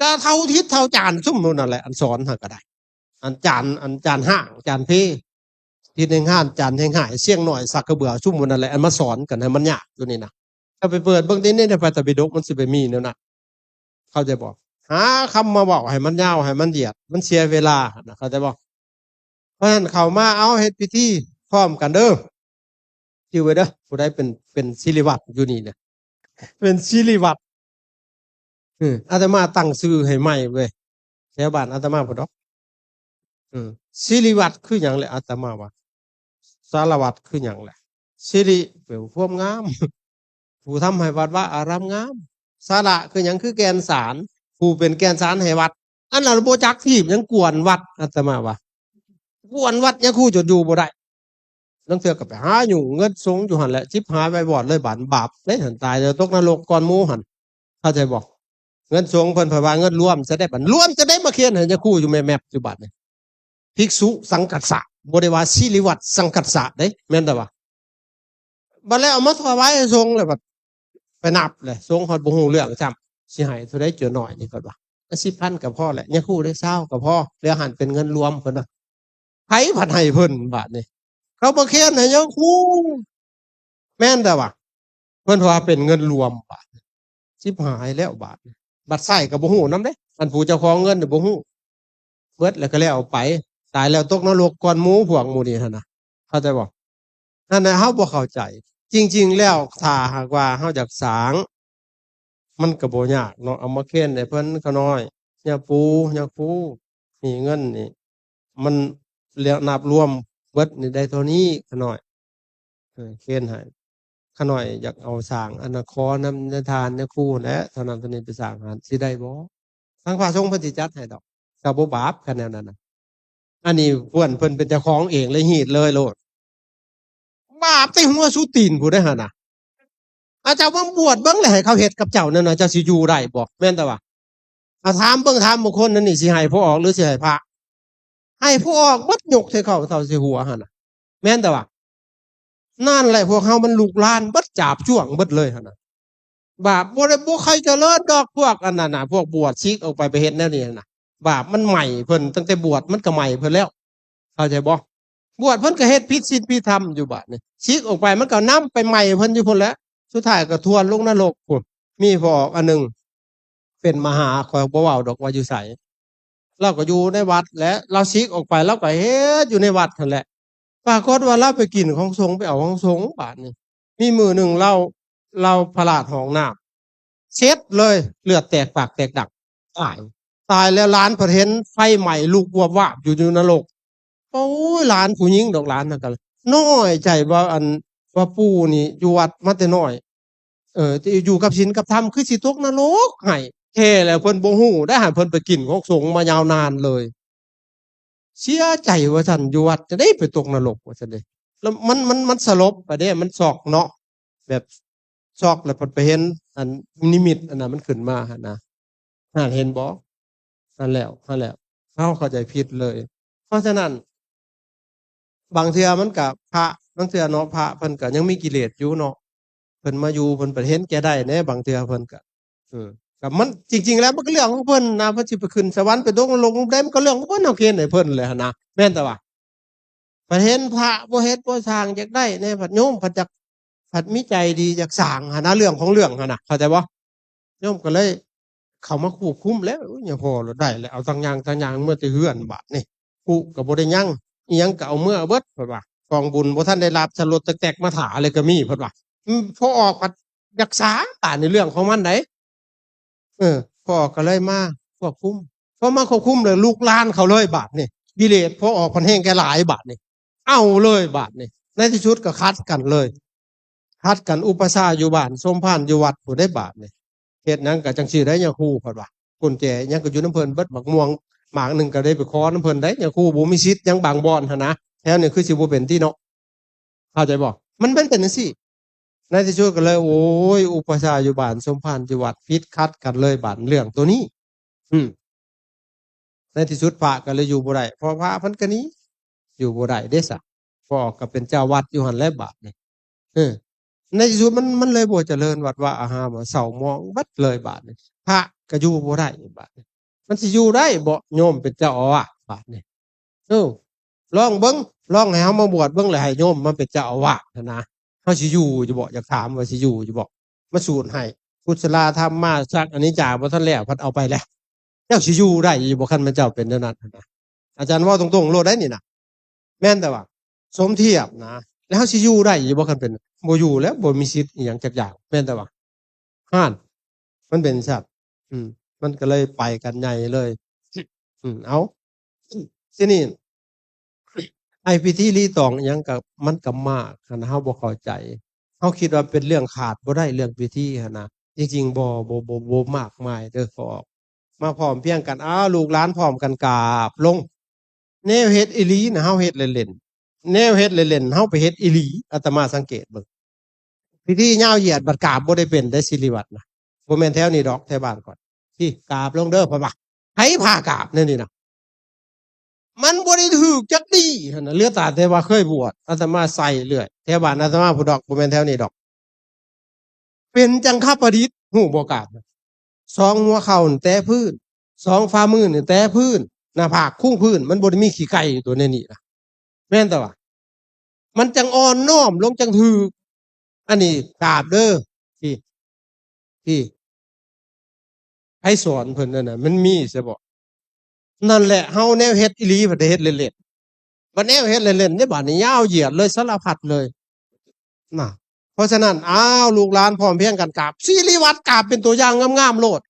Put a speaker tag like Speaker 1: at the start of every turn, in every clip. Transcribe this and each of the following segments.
Speaker 1: ก็เท่าทิศเท่าจานซุ่มนู่นนั่นแหละอันสอนหาก็ได้อันจานห้างจานเพทิศแห่งห้านจานแห่งหายเสี่ยงหน่อยสักกระเบือซุ่มนู่นนั่นแหละอันมาสอนกันให้มันยากตัวนี้นะถ้าไปเปิดเบื้องต้นในพระไตรปิฎกมันสิไปมีเนี่ยนะเขาจะบอกหาคำมาบอกให้มันยาวให้มันเหยียดมันเสียเวลานะเขาจะบอกเพราะฉะนั้นเขามาเอาเฮ็ดพิธีพร้อมกันเด้อชื่อไว้เด้อผู้ใดเป็นศิริวัตรอยู่นี่เนี่ยเป็นศิริวัตรอาตมาตั้งชื่อให้ใหม่เว้ยแถวบ้านอาตมาพุ่นดอกศิริวัตรคือหยังแหละอาตมาว่าสารวัตรคือหยังแหละศิริแปลว่าความงามผู้ทำให้วัดว่าอารามงามสาระคือหยังคือแกนสารผู้เป็นแกนสารให้วัดอันนั้นบ่จักทีบยังกวนวัดอาตมาว่ากวนวัดยังคู่จดอยู่บ่ได้ลังเทื่อก็ไปหาอยู่เงินสงอยู่หั่นแหละชิบหายไปบอดเลยบาปเด้หั่นตายแล้วตกนรกก่อนหมู่หั่นเข้าใจบ่เงินสงเพิ่นว่าเงินรวมจะได้บัดรวมจะได้มาเขียนให้ยังคู่อยู่แม่ๆอยู่บัดนี้ภิกษุสังกัสสะบ่ได้ว่าศิริวัตรสังกัสสะเด้แม่นแต่ว่าบัดแล้วเอามาถวายให้สงฆ์เลยบัดไปนับเลยสงฆ์ฮอดบ่ฮู้เรื่องจ้ำสิให้เท่าใดเจอน้อยนี่ก็ว่า10,000ก็พอแหละยังคู่ได้20ก็พอเหลือหันเป็นเงินรวมเพิ่นน่ะไผผัดให้เพิ่นบาดนี้เขาบ่เขียนให้ยังคู่แม่นแต่ว่าเพิ่นว่าเป็นเงินรวมบาดชิบหายแล้วบาดบัดใช้ก็บ่ฮู้นำเด้อันผู้เจ้าของเงินน่ะบ่ฮู้เบิดแล้วก็แล้วไปตายแล้วตกนรกก่อนหมู่พวกหมู่นี้หั่นน่ะเข้าใจบ่นั่นน่ะเฮาบ่เข้าใจจริงๆแล้วถ้าหากว่าเฮาอยากสร้างมันก็บ่ยากเนาะเอามาเขียนให้เพิ่นก็น้อยอย่าปูนี่เงินนี่มันแล้วนับรวมเบิดนี่ได้เท่านี้ก็น้อยเขียนให้ขาน้อยอยากเอาสร้างอันน่ะขอนำในทานในครูแหละเท่านั้นเท่านี้ไปสร้างหันสิได้บ่ทางพระสงฆ์เพิ่นสิจัดให้ดอกก็บ่บาปคะแนวนั้นน่ะอันนี้เพิ่นเป็นเจ้าของเองเลยฮีดเลยโลดบาปแต่หัวสุตีนผู้ใดหั่นน่ะอาเจ้ามาบวชเบิ่งแล้วให้เขาเฮ็ดกับเจ้านั่นน่ะเจ้าสิอยู่ได้บ่แม่นแต่ว่าถามเบิ่งถามบางคนนั่นนี่สิให้ผู้ออกหรือสิให้พระให้ผู้ออกบัดยกใส่เขาเท่าสิหัวหั่นน่ะแม่นแต่ว่านั่นแหละพวกเฮามันลูกหลานเบิดจาบจ้วงเบิดเลยหั่นน่ะบาปบ่ได้บ่ใครเจริญดอกพวกอันนั้นน่ะพวกบวชซิกออกไปเฮ็ดแนวนี้น่ะบาปมันใหม่เพิ่นตั้งแต่บวชมันก็ใหม่เพิ่นแล้วเข้าใจบ่บวชเพิ่นก็เฮ็ดผิดศีลผิดธรรมอยู่บัดนี้ซิกออกไปมันก็นำไปใหม่เพิ่นอยู่พุ่นแหล้วสุดท้ายก็ทวนลงนรกพุ่นมีพอออกอันนึงเป็นมหาข้อยบ่เว้าดอกว่าอยู่ไสเราก็อยู่ในวัดและเราซิกออกไปเราก็เฮ็ดอยู่ในวัดนั่นแหละปรากฏว่าเราไปกินของสงฆ์ไปเอาของสงฆ์บาดนี้มีมื้อนึงเราพลาดห้องน้ำเช็ดเลยเลือดแตกปากแตกดักตายแล้วหลานเพิ่นเห็นไฟไหม้ลุกวาบๆอยู่นรกโอ้ยหลานผู้หญิงดอกหลานนั่นก็น้อยใจว่าว่าปู่นี่อยู่วัดมาแต่น้อยที่อยู่กับศีลกับธรรมคือสิตกนรกให้แท้แล้วเพิ่นบ่ฮู้ได้หาเพิ่นไปกินของสงฆ์มายาวนานเลยเสียใจว่าซั่นอยู่วัดจะได้ไปตกนรกว่าซั่นเด้แล้วมันสลบไปเด้มันช็อกเนาะแบบช็อกแล้วเพิ่นไปเห็นอันนิมิตอันนั้นมันขึ้นมาหั่นนะเห็นบ่นั่นแล้วเฮาเข้าใจผิดเลยเพราะฉะนั้นบางเทื่อมันก็พระบางเทื่อเนาะพระเพิ่นก็ยังมีกิเลสอยู่เนาะเพิ่นมาอยู่เพิ่นไปเห็นแก่ได้แหน่บางเทื่อเพิ่นก็ก็มันจริงๆแล้วมันก็เรื่องของเพิ่นนะเพิ่นสิไปขึ้นสวรรค์ไปตกนรกได้มันก็เรื่องของเพิ่นเอาเกณฑ์ให้เพิ่นแหละหั่นนะแม่นแต่ว่าไปเห็นพระบ่เฮ็ดบ่สร้างอยากได้แน่บัดโยมเพิ่นจักผัดมีใจดีอยากสร้างหั่นนะเรื่องของเรื่องหั่นน่ะเข้าใจบ่โยมก็เลยเข้ามาควบคุมแล้วอย่าพอแล้วได้แล้วเอาทั้งอย่างเมื่อแต่เฮือนบาดนี่กูก็บ่ได้ยังอิหยังก็เอาเมื่อเบิดเพิ่นว่ากองบุญบ่ทันได้รับสลดแตกๆมาถาเลยก็มีเพิ่นว่าพอออกก็รักษาในเรื่องของมันได้พ่อก็เลยมาควบคุมพอมาควบคุมเลยลูกหลานเขาเลยบาดนี่กิเลสพอออกพันแห้งแก่หลายบาดนี่เอาเลยบาดนี่ในที่สุดก็คัดกันเลยคัดกันอุปสาอยู่บ้านสมภารอยู่วัดผู้ได้บาดนี่เฮ็ดหยังก็จังซี่ได้ยาคูเพิ่นว่ากุญแจยังก็อยู่นำเพิ่นเบิดบักม่วงหมากนึงก็ได้ไปขอนำเพิ่นได้ยาคูบ่มีสิทธิ์ยังบางบ่อนหั่นนะแถวนี้คือสิบ่เป็นที่เนาะเข้าใจบ่มันเป็นจังซี่ในที่สุดก็เลยโอ้ยอุปชาอยู่บ้านสมภารอยู่วัดพิษคัดกันเลยบาดเรื่องตัวนี้ในที่สุดพระก็เลยอยู่บ่ได้เพราะพระเพิ่นก็หนีอยู่บ่ได้เด้ซะพ่อก็เป็นเจ้าวัดอยู่หั่นแหละบาดนี่ในที่สุดมันเลยบ่เจริญวัดว่าอาหารเศร้าหมองเบิดเลยบาดนี่พระ ก็อยู่บ่ได้บาดนี้มันสิอยู่ได้บ่โยมเป็นเจ้าอาวาสบาดนี้ลองเบิ่งลองให้เฮามาบวชเบิ่งแล้วให้โยมมาเป็นเจ้าอาวาสนะเฮาสิอยู่อยู่บ่อยากถามว่าสิอยู่อยู่บ่มาสูตรให้กุศลธรรมมาสักอันนี้จ่าบ่ทันแล้วพัดเอาไปแล้วเจ้าสิอยู่ได้อยู่บ่คันมันเจ้าเป็นแนวนั้นนะอาจารย์เว้าตรงๆโลดได้นี่น่ะแม่นแต่ว่าสมเทียบนะแล้วเฮาสิอยู่ได้อยู่บ่คันเป็นบ่อยู่แล้วบ่มีสิทธิ์อีหยังจักอย่างแม่นแต่ว่าห่านมันเป็นสัตว์มันก็เลยไปกันใหญ่เลยเอาทีนี้ไอ้พิธีรีตองอิหยังก็มันก็มากคันเฮาบ่เข้าใจเฮาคิดว่าเป็นเรื่องขาดบ่ได้เรื่องพิธีหั่นนะจริงๆบ่มากมายเด้อขอมาพร้อมเพรียงกันลูกหลานพร้อมกันกราบลงแนวเฮ็ดอีหลีน่ะเฮาเฮ็ดเล่นๆแนวเฮ็ดเล่นๆเฮาไปเฮ็ดอีหลีอาตมาสังเกตเบิ่งพิธียาวเหยียดบัดกราบบ่ได้เป็นได้สิริวัตรนะบ่แม่นแถวนี้ดอกแถวบ้านก่อนที่กราบลงเด้อพ่อว่าไผพากราบนั่นนี่น่ะมันบ่ได้ถูกจักดีหั่นน่ะเหลือแต่ว่าเคยบวชอาตมาใส่เรื่อยแถวบ้านอาตมาผู้ดอกบ่แม่นแถวนี้ดอกเป็นจังคประดิษฐ์ฮู้บ่กราบ2หัวเข่านี่แตะพื้น2ฝ่ามือนี่แตะพื้นหน้าผากคุ้งพื้นมันบ่ได้มีขี้ไก่อยู่ตัวในนี้น่ะแม่นแต่ว่ามันจังอ่อนน้อมลงจังถูกอันนี้กราบเด้อที่ให้สอนเพิ่นนั่นน่ะมันมีซะบ่นั่นแหละเฮาแนวเฮ็ดอีหลีบ่ได้เฮ็ดเล่นๆบัดแนวเฮ็ดเล่นๆนี่บัดนี้ยาวเหยียดเลยสารพัดเลยน่ะเพราะฉะนั้นลูกหลานพร้อมเพรียงกันกราบศิริวัตรกราบเป็นตัวอย่างงามๆโลด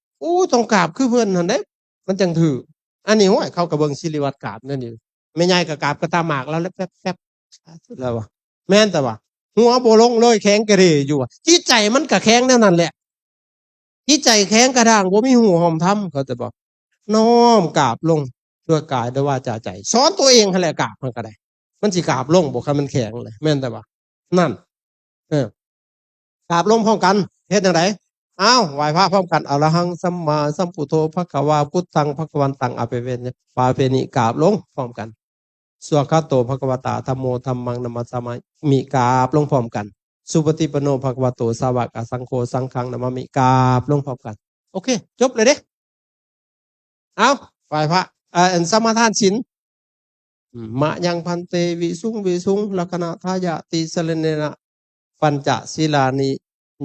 Speaker 1: ต้องกราบคือเพิ่นหั่นเด้มันจังถูกอันนี้โอ้ยเขาก็เบิ่งศิริวัตรกราบนั่นนี่แม่ใหญ่ก็กราบก็ตาหมากแล้วแป๊บๆแล้วว่าแม่นแต่ว่าหัวบ่ลงเลยแข็งกระเร่อยู่จิตใจมันก็แข็งแนวนั้นแหละจิตใจแข็งกระด้างบ่มีหูหอมทำเขาจะบอกน้อมกราบลงด้วยกายด้วยวาจาใจสอนตัวเองหั่นแหละกราบมันก็ได้มันสิกราบลงบ่คันมันแข็งเลยแม่นแต่ว่านั่นกราบลงพร้อมกันเฮ็ดจังไดไหว้พระพร้อมกันอะระหังสัมมาสัมพุทโธภควาพุทธังภควันตังอภิเวนะปาเปนิกราบลงพร้อมกันสวากขาโตภควตาธัมโมธัมมังนัมมัสสามิกราบลงพร้อมกันสุปฏิปันโนภควโตสาวกสังโฆสังฆังนัมมิกราบลงพร้อมกันโอเคจบเลยเด้ไหว้พระสมาทานศีลมะยังพันเตวิสุงลักขณะทายาติสเลเนนะปัญจศีลานิ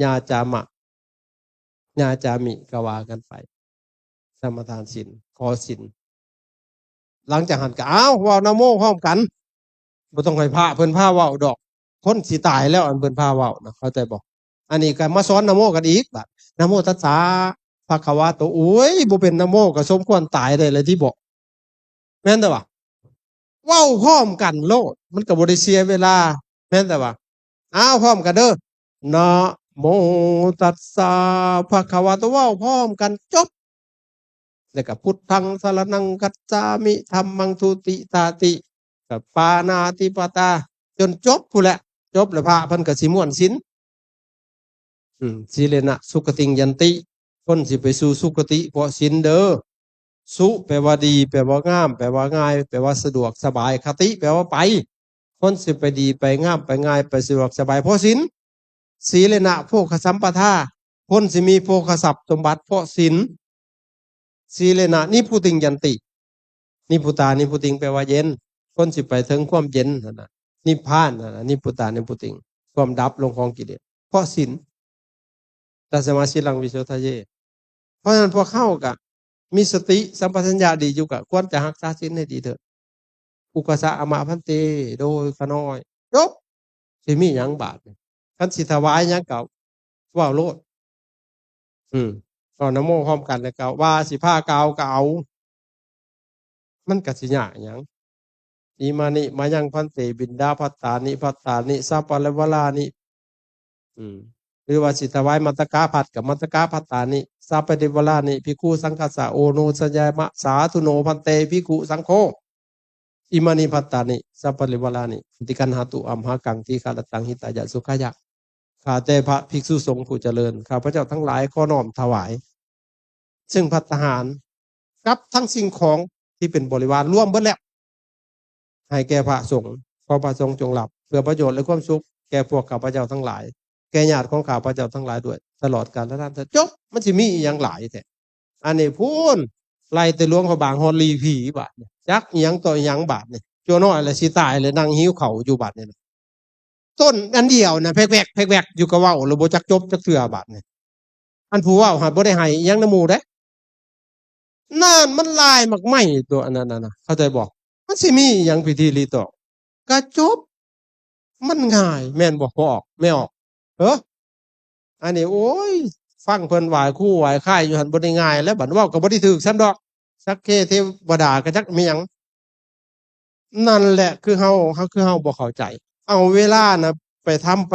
Speaker 1: ญาจามะญาจามิก็ว่ากันไปสมาทานศีลขอศีลหลังจากหันก็เว้านะโมพร้อมกันบ่ต้องให้พระเพิ่นพาเว้าดอกคนสิตายแล้วอันเพิ่นพาเว้านะเข้าใจบ่อันนี้ก็มาสอนนะโมกันอีกบัดนะโมตัสสะภะคะวะโตโอ้ยบ่เป็นนะโมก็สมควรตายได้เลยที่บอกแม่นแต่ว่าเว้าพร้อมกันโลดมันก็บ่ได้เสียเวลาแม่นแต่ว่าพร้อมกันเด้อนะโมตัสสะภะคะวะโตเว้าพร้อมกันจบแล้วก็พุทธังสรณังคัจฉามิธัมมังทุติตาติกับปานาติปตาจนจบพู้นแหละจบแล้วพระเพิ่นก็สิม่วนศีลศีเลนะสุขติงยันติคนสิไปสู่สุคติเพราะศีลเด้อสุแปลว่าดีแปลว่างามแปลว่าง่ายแปลว่าสะดวกสบายคติแปลว่าไปคนสิไปดีไปงามไปง่ายไปสะดวกสบายเพราะศีลศีเลนะโภคสัมปทาคนสิมีโภคทรัพย์สมบัติเพราะศีลศีเลนะนิพุติงยันตินิพุตานิพุติงแปลว่าเย็นคนสิไปถึงความเย็นนั่นน่ะนิพพานนั่นน่ะนิพุตานิพุติงความดับลงของกิเลสเพราะศีลตัสมาศีลังวิโสทะเยเพราะฉะนั้นพวกเข้าก็มีสติสัมปชัญญะดีอยู่ก็ควรจะรักษาศีลให้ดีเถิดอุกสะอมะพันเตโดยขน้อยจบสิมีหยังบาปคันสิถวายหยังก็เว้าโลดก็นะโมพร้อมกันแล้วก็ว่าสิผ้ากาวก็เอามันก็สิยากหยังอิมานิมายังพันเตบินดาภัตตานิสัพพะละวะลานิหรือว่าสิถวายมัตตกาภัตกับมัตตกาภัตตานิสัพพะเดวะลานิภิกขุสังฆัสสะโอโนสัญญามะสาธุโนพันเตภิกขุสังโฆอิมานิภัตตานิสัพพะเดวะลานิติกันหาตุอัมหากังทีฆาตตังหิตายะสุขายะข้าแต่พระภิกษุสงฆ์ผู้เจริญข้าพระเจ้าทั้งหลายขอน้อมถวายซึ่งภัตตาหารกับทั้งสิ่งของที่เป็นบริวารร่วมเบิดแล้วให้แก่พระสงฆ์ขอพระสงฆ์จงรับเพื่อประโยชน์และความสุขแก่พวกข้าพเจ้าทั้งหลายแก่ญาติของข้าพเจ้าทั้งหลายด้วยตลอดกาลและนานจบมันสิมีอีหยังหลายแท้ อันนี้พูนไล่แต่หลวงพระบางฮอดลีผีบาดเนี่ยจักอิหยังต่ออิหยังบาดเนี่ยจัวน้อยแล้วสิตายเลยนั่งหิวข้าวอยู่บาดเนี่ยต้นอันเดียวนะแพกๆอยู่ก็เว้าแล้วบ่จักจบจักเทื่อบาดเนี่ยอันผู้เว้าหาบ่ได้ให้อิหยังนำหมู่เด้นั่นมันลายมักไหม้ตัวอันนั้นน่ะเข้าใจบ่มันสิมีอิหยังพิธีรีตองก็จบมันง่ายแม่นบ่พอออกไม่ออกเอออันนี้โอ้ยฟังเพิ่นไหว้ครูไหว้ค่ายอยู่หั่นบ่ได้ง่ายแล้วบัดเว้าก็บ่ได้ถูกซ้ำดอกสักเคเทวดาก็จักมีหยังนั่นแหละคือเฮาบ่เข้าใจเอาเวลาน่ะไปทำ